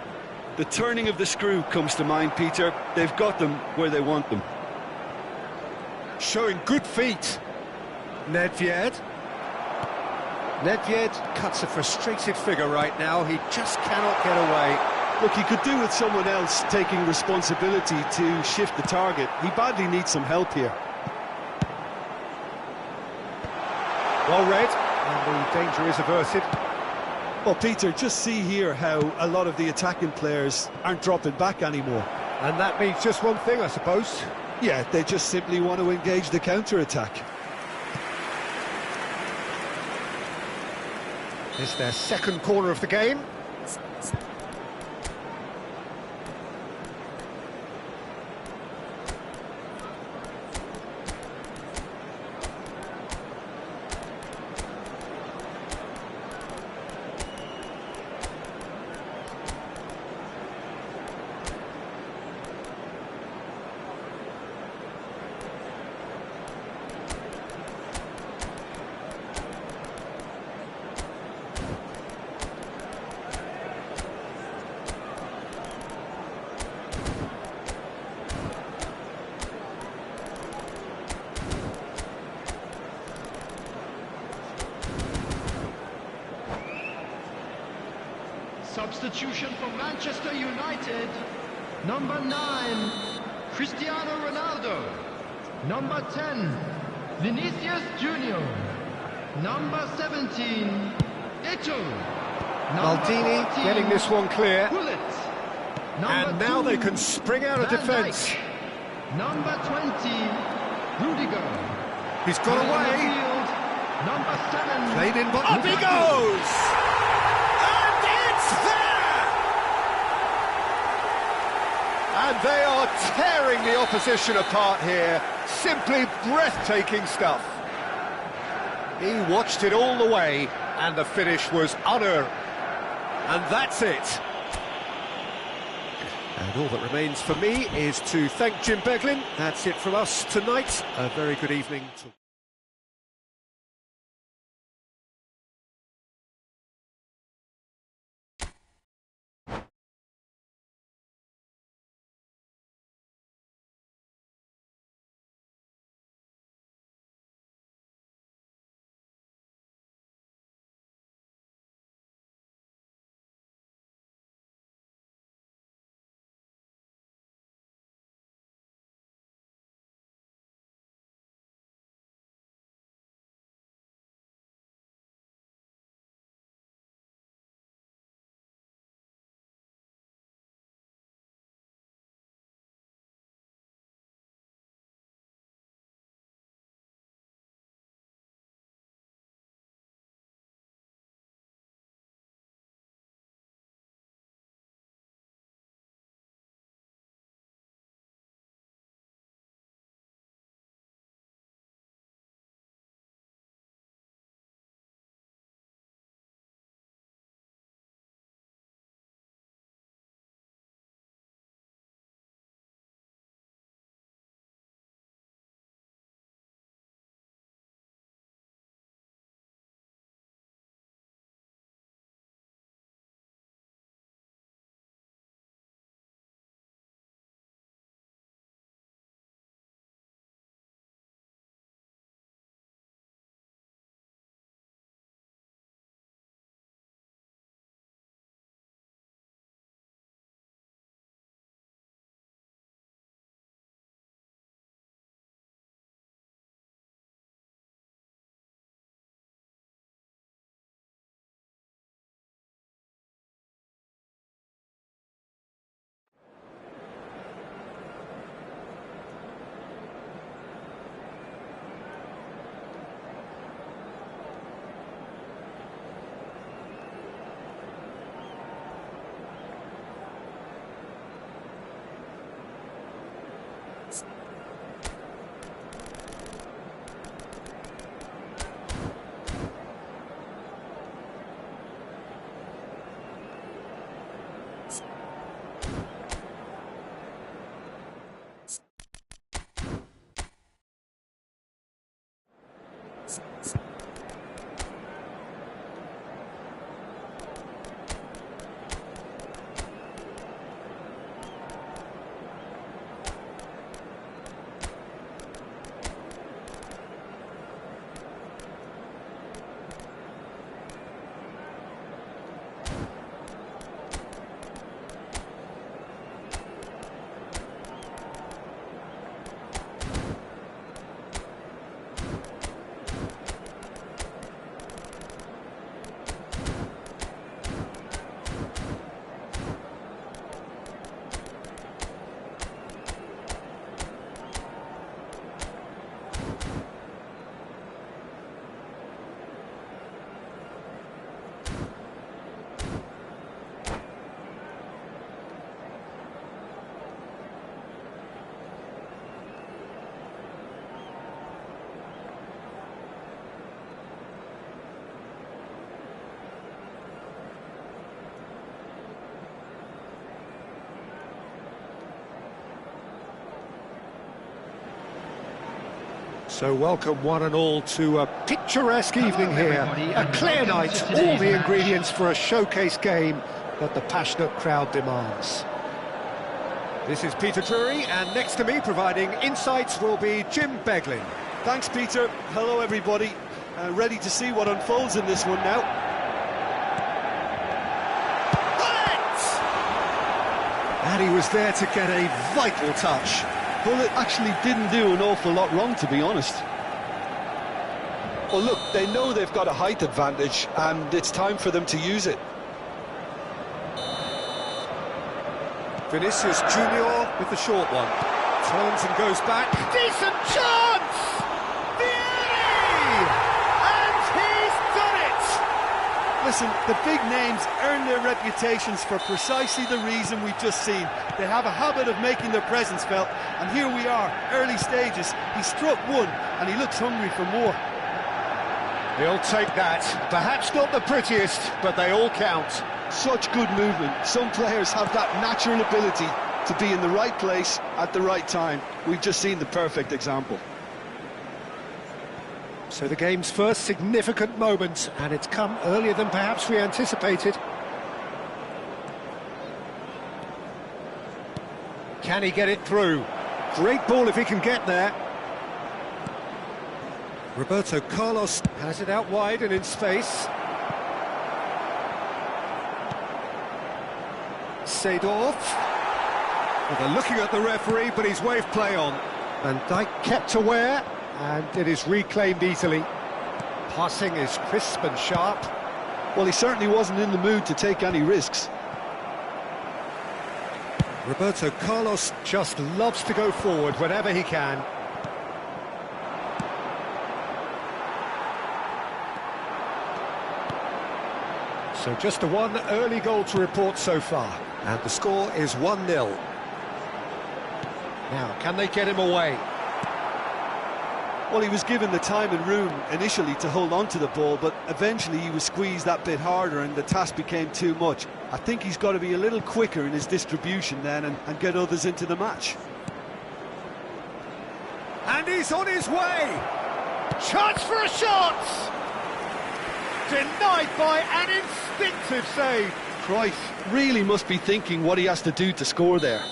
The turning of the screw comes to mind, Peter. They've got them where they want them. Showing good feet. Nedved. Nedved cuts a frustrated figure right now. He just cannot get away. Look, he could do with someone else taking responsibility to shift the target. He badly needs some help here. Well read, and the danger is averted. Well, Peter, just see here how a lot of the attacking players aren't dropping back anymore. And that means just one thing, I suppose. Yeah, they just simply want to engage the counter-attack. It's their second corner of the game. Substitution for Manchester United. Number 9, Cristiano Ronaldo. Number 10, Vinicius Junior. Number 17, Eto'o. Maldini getting this one clear. Gullit. And now they can spring out of defence. Number 20, Rudiger. He's got away. Field, number 7. Played in, but up he goes! And it's there! And they are tearing the opposition apart here. Simply breathtaking stuff. He watched it all the way, and the finish was unearned. And that's it. And all that remains for me is to thank Jim Beglin. That's it from us tonight. A very good evening to So welcome one and all to a picturesque evening here. A clear night, all the ingredients for a showcase game that the passionate crowd demands. This is Peter Drury, and next to me providing insights will be Jim Beglin. Thanks, Peter. Hello, everybody. Ready to see what unfolds in this one now. And he was there to get a vital touch. Well, it actually didn't do an awful lot wrong, to be honest. Well, look, they know they've got a height advantage, and it's time for them to use it. Vinicius Junior with the short one. Turns and goes back. Decent chance! Vieri! And he's done it! Listen, the big names earn their reputations for precisely the reason we've just seen. They have a habit of making their presence felt, and here we are, early stages. He struck one, and he looks hungry for more. He'll take that. Perhaps not the prettiest, but they all count. Such good movement. Some players have that natural ability to be in the right place at the right time. We've just seen the perfect example. So the game's first significant moment, and it's come earlier than perhaps we anticipated. Can he get it through? Great ball if he can get there. Roberto Carlos has it out wide and in space. Seedorf. Well, they're looking at the referee, but he's waved play on. Van Dijk kept aware, and it is reclaimed easily. Passing is crisp and sharp. Well, he certainly wasn't in the mood to take any risks. Roberto Carlos just loves to go forward whenever he can. So just a one early goal to report so far, and the score is 1-0. Now, can they get him away? Well, he was given the time and room initially to hold on to the ball, but eventually he was squeezed that bit harder and the task became too much. I think he's got to be a little quicker in his distribution then and get others into the match. And he's on his way! Chance for a shot! Denied by an instinctive save. Cruyff really must be thinking what he has to do to score there.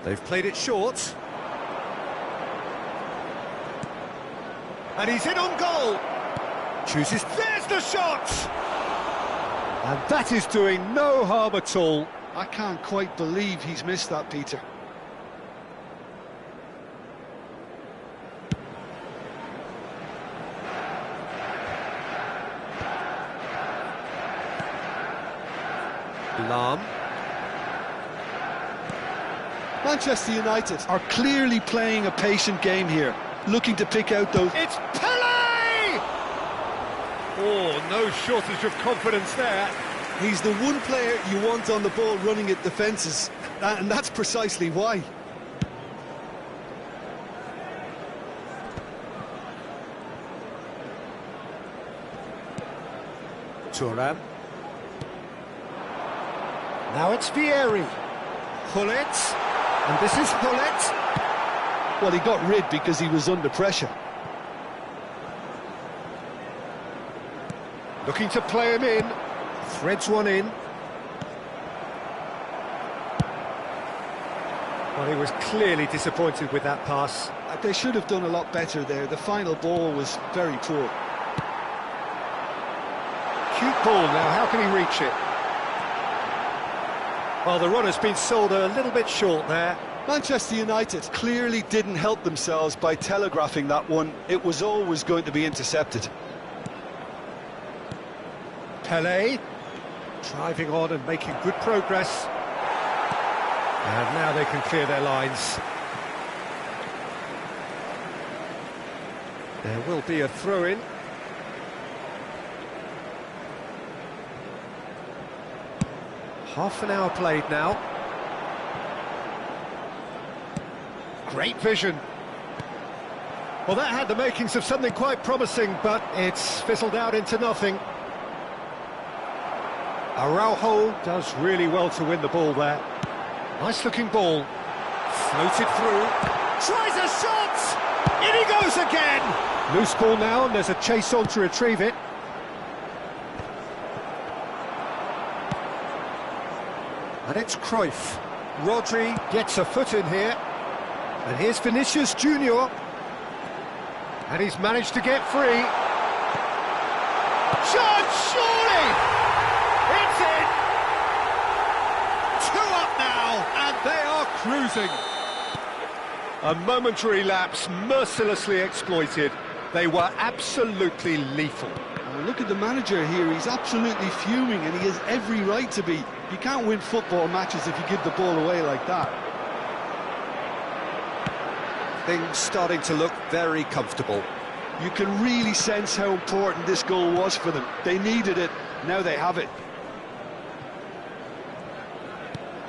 They've played it short. And he's in on goal. Chooses, there's the shot! And that is doing no harm at all. I can't quite believe he's missed that, Peter. Lahm. Manchester United are clearly playing a patient game here, looking to pick out those... It's Pelé! Oh, no shortage of confidence there. He's the one player you want on the ball running at defences, and that's precisely why. Thuram. Now it's Vieri. Gullit. And this is Gullit. Well, he got rid because he was under pressure. Looking to play him in. Threads one in. Well, he was clearly disappointed with that pass. They should have done a lot better there. The final ball was very poor. Cute ball now, how can he reach it? Well, the runner's been sold a little bit short there. Manchester United clearly didn't help themselves by telegraphing that one. It was always going to be intercepted. Pelé, driving on and making good progress. And now they can clear their lines. There will be a throw-in. Half an hour played now. Great vision. Well, that had the makings of something quite promising, but it's fizzled out into nothing. Araujo does really well to win the ball there. Nice looking ball. Floated through. Tries a shot! In he goes again! Loose ball now, and there's a chase on to retrieve it. And it's Cruyff. Rodri gets a foot in here. And here's Vinicius Junior. And he's managed to get free. Chance, surely! It's in! 2 up now, and they are cruising. A momentary lapse, mercilessly exploited. They were absolutely lethal. Look at the manager here, he's absolutely fuming, and he has every right to be. You can't win football matches if you give the ball away like that. Things starting to look very comfortable. You can really sense how important this goal was for them. They needed it, now they have it.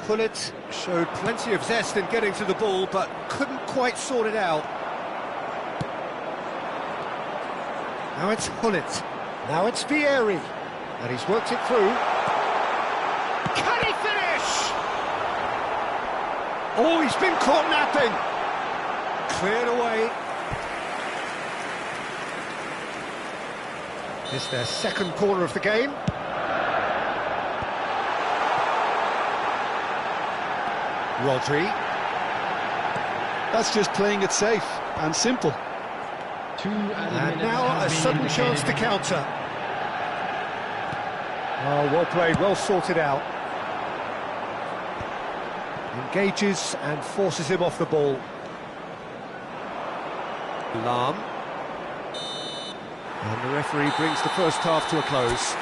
Gullit showed plenty of zest in getting to the ball, but couldn't quite sort it out. Now it's Gullit. Now it's Vieri. And he's worked it through. Can he finish? Oh, he's been caught napping. Cleared away. It's their second corner of the game. Rodri. That's just playing it safe and simple. And now a sudden chance to counter. Oh, well played, well sorted out. Engages and forces him off the ball. Lahm. And the referee brings the first half to a close.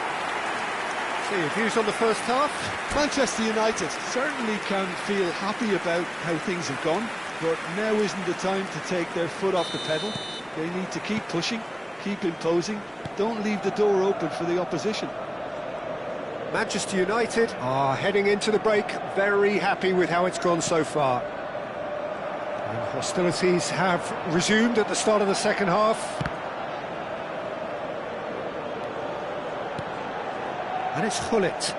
So your views on the first half? Manchester United certainly can feel happy about how things have gone, but now isn't the time to take their foot off the pedal. They need to keep pushing, keep imposing, don't leave the door open for the opposition. Manchester United are heading into the break very happy with how it's gone so far. And hostilities have resumed at the start of the second half. And it's Gullit.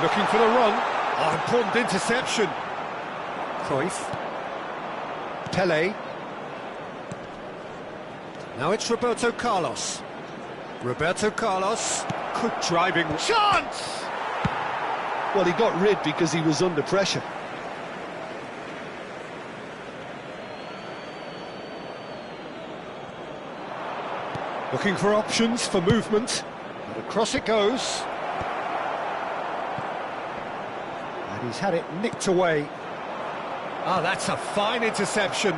Looking for the run. Oh, important interception. Cruyff. Pele. Now it's Roberto Carlos. Roberto Carlos. Good driving. Chance! Well, he got rid because he was under pressure. Looking for options for movement. And across it goes. And he's had it nicked away. Ah, that's a fine interception.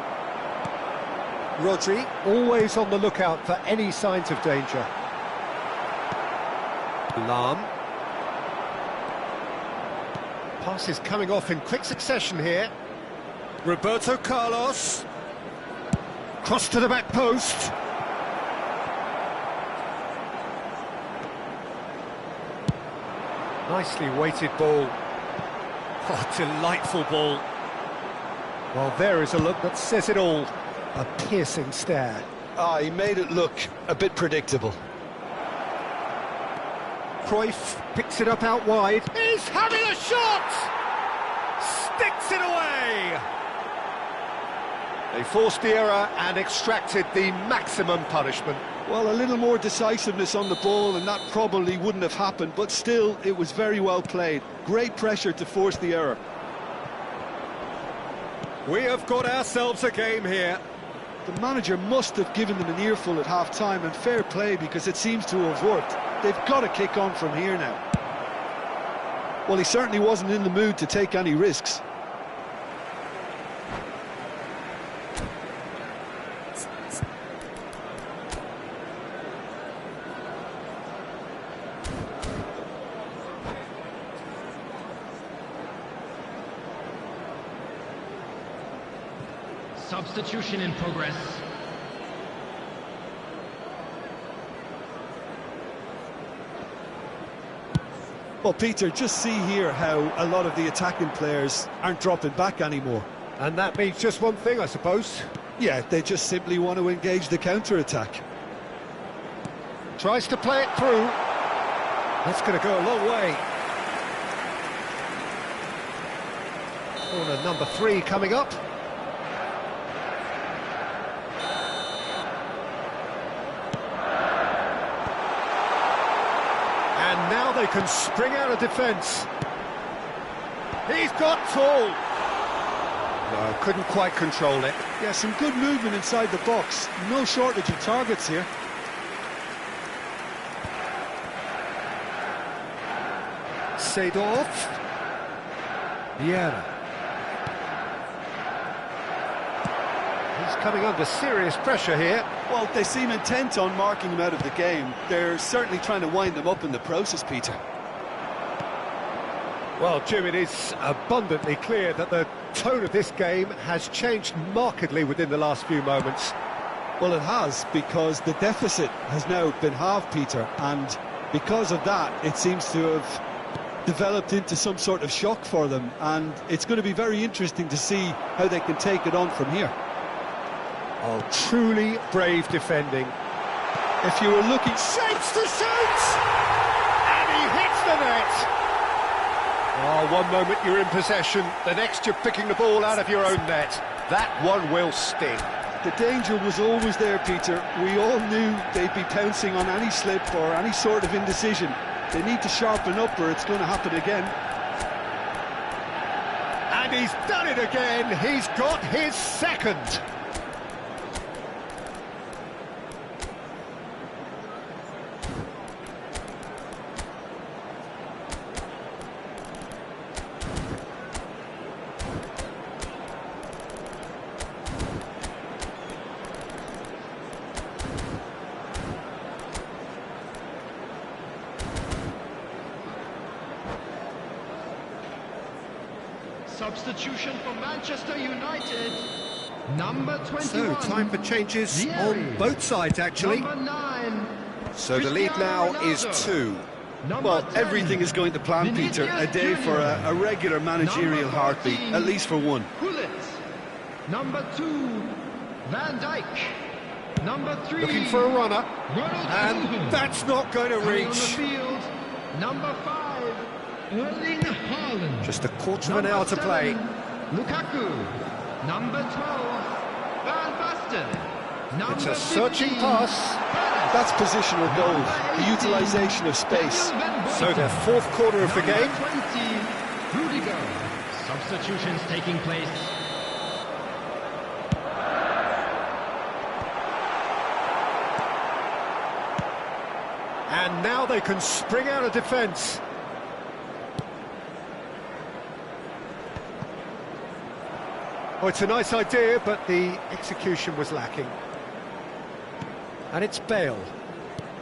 Rodri, always on the lookout for any signs of danger. Lahm. Pass is coming off in quick succession here. Roberto Carlos. Cross to the back post. Nicely weighted ball. Oh, delightful ball. Well, there is a look that says it all. A piercing stare. Ah, he made it look a bit predictable. Cruyff picks it up out wide. He's having a shot! Sticks it away! They forced the error and extracted the maximum punishment. Well, a little more decisiveness on the ball and that probably wouldn't have happened, but still, it was very well played. Great pressure to force the error. We have got ourselves a game here. The manager must have given them an earful at half-time, and fair play because it seems to have worked. They've got to kick on from here now. Well, he certainly wasn't in the mood to take any risks. Substitution in progress. Well, Peter, just see here how a lot of the attacking players aren't dropping back anymore. And that means just one thing, I suppose. Yeah, they just simply want to engage the counter-attack. Tries to play it through. That's going to go a long way. Corner number 3 coming up. And now they can spring out of defence. He's got tall. No, couldn't quite control it. Yeah, some good movement inside the box. No shortage of targets here. Seedorf. Vieira. He's coming under serious pressure here. Well, they seem intent on marking him out of the game. They're certainly trying to wind them up in the process, Peter. Well, Jim, it is abundantly clear that the tone of this game has changed markedly within the last few moments. Well, it has, because the deficit has now been halved, Peter, and because of that, it seems to have developed into some sort of shock for them, and it's going to be very interesting to see how they can take it on from here. Oh, truly brave defending. If you were looking... Shapes to shoot! And he hits the net! Oh, one moment you're in possession, the next you're picking the ball out of your own net. That one will sting. The danger was always there, Peter. We all knew they'd be pouncing on any slip or any sort of indecision. They need to sharpen up or it's going to happen again. And he's done it again. He's got his second. Substitution for Manchester United, number 21. So, time for changes on both sides, actually. Number 9. So the lead now is 2. Well, everything is going to plan, Peter. A day for a regular managerial heartbeat, at least for one. Gullit. Number 2, Van Dijk. Number 3, Looking for a runner. Ronald And Koeman. that's not going to Coming on the reach. field, number 5, Erling Haaland. Just a quarter of an hour to play. Lukaku. Number 12, Van Basten. Number It's a searching 15, pass. That's positional gold, the utilisation of space. So the fourth quarter of the game. Number 20, Rudiger. Substitutions taking place. And now they can spring out of defence. Oh, it's a nice idea, but the execution was lacking. And it's Bale.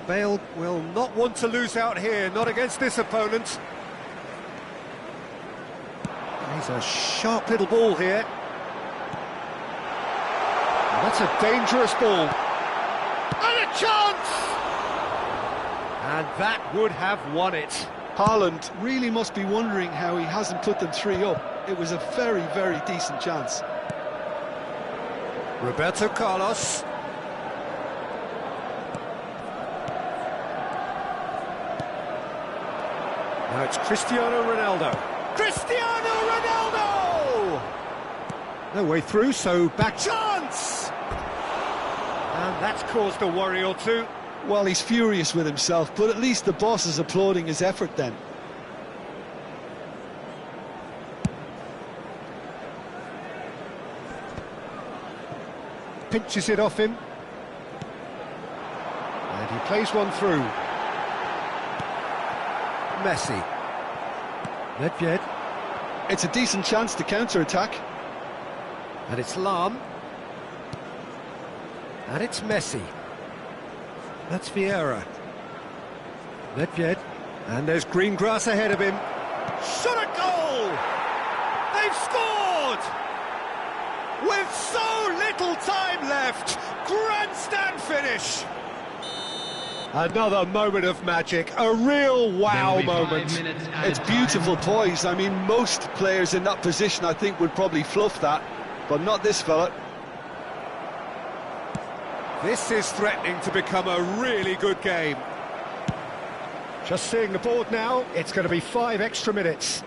Bale will not want to lose out here, not against this opponent. He's a sharp little ball here. And that's a dangerous ball. And a chance! And that would have won it. Haaland really must be wondering how he hasn't put them 3 up. It was a very, very decent chance. Roberto Carlos. Now it's Cristiano Ronaldo. Cristiano Ronaldo! No way through, so back chance! And that's caused a worry or two. Well, he's furious with himself, but at least the boss is applauding his effort then. Pinches it off him. And he plays one through. Messi. Nedved. It's a decent chance to counter-attack. And it's Lahm. And it's Messi. That's Vieira. Nedved. And there's green grass ahead of him. Shot a goal! They've scored! With so little time left, grandstand finish. Another moment of magic, a real wow moment. It's beautiful poise. I mean, most players in that position, I think, would probably fluff that, but not this fella. This is threatening to become a really good game. Just seeing the board now, it's going to be 5 extra minutes.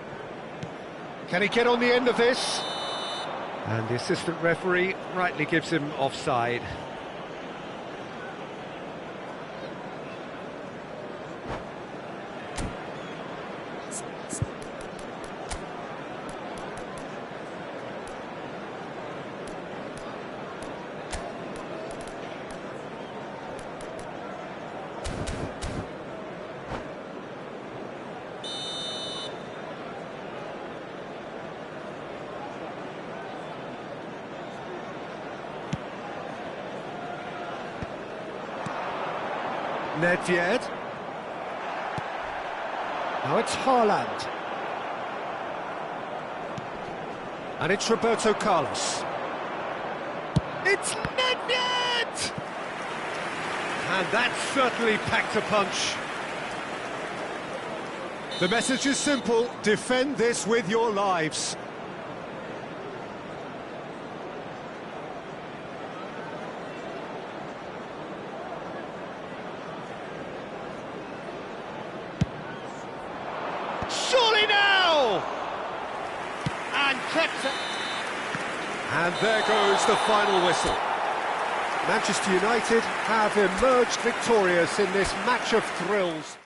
Can he get on the end of this? And the assistant referee rightly gives him offside. Nedved. Now it's Haaland. And it's Roberto Carlos. It's Nedved! And that certainly packed a punch. The message is simple: defend this with your lives. Surely now! And kept it. And there goes the final whistle. Manchester United have emerged victorious in this match of thrills.